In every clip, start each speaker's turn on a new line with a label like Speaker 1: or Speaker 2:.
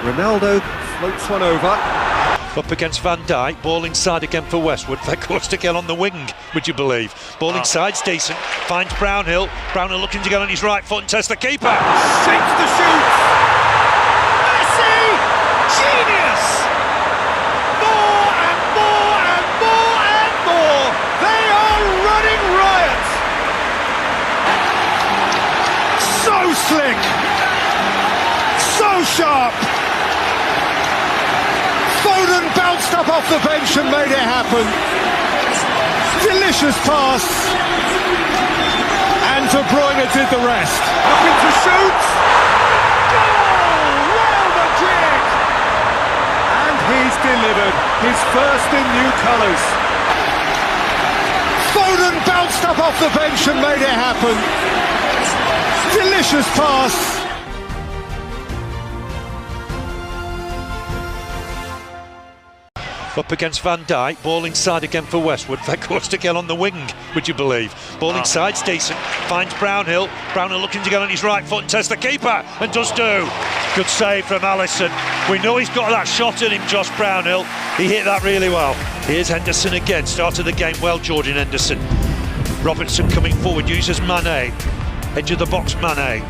Speaker 1: Ronaldo floats one over.
Speaker 2: Up against Van Dijk, ball inside again for Westwood. Veghorst again on the wing, would you believe? Ball inside's decent, finds Brownhill. Brownhill looking to get on his right foot and test the keeper.
Speaker 1: Shapes the shoot! Messi! Genius! More and more and more and more! They are running riot! So slick! So sharp! Foden bounced up off the bench and made it happen. Delicious pass. And De Bruyne did the rest. Looking to shoot. Goal! Real Madrid! And he's delivered his first in new colours. Foden bounced up off the bench and made it happen. Delicious pass.
Speaker 2: Up against Van Dijk, ball inside again for Westwood. Veghorst again on the wing, would you believe? Ball inside's decent, finds Brownhill. Brownhill looking to get on his right foot and test the keeper, and does do. Good save from Alisson. We know he's got that shot in him, Josh Brownhill. He hit that really well. Here's Henderson again, started the game well, Jordan Henderson. Robertson coming forward, uses Mane. Edge of the box, Mane.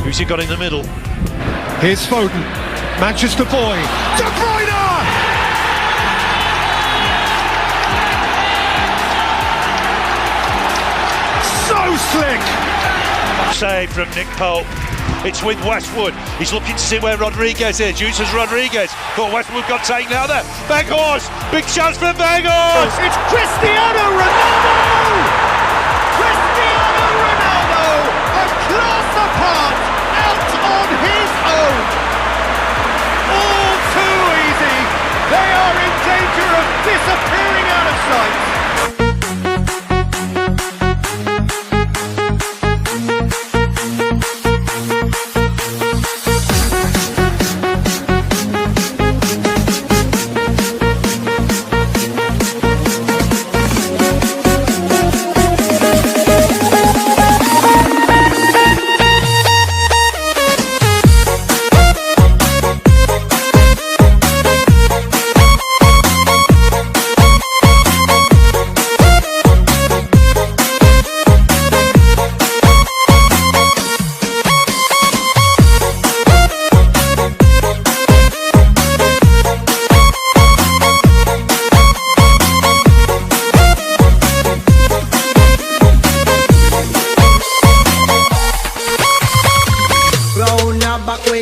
Speaker 2: Who's he got in the middle?
Speaker 1: Here's Foden, Manchester boy, De Bruyne! So slick!
Speaker 2: Save from Nick Pope. It's with Westwood. He's looking to see where Rodriguez is. Uses Rodriguez. But Westwood got taken out there. Veghorst! Big chance for Veghorst!
Speaker 1: It's Cristiano Ronaldo! Cristiano Ronaldo! A class apart! Out on his own! All too easy! They are in danger of disappearing out of sight!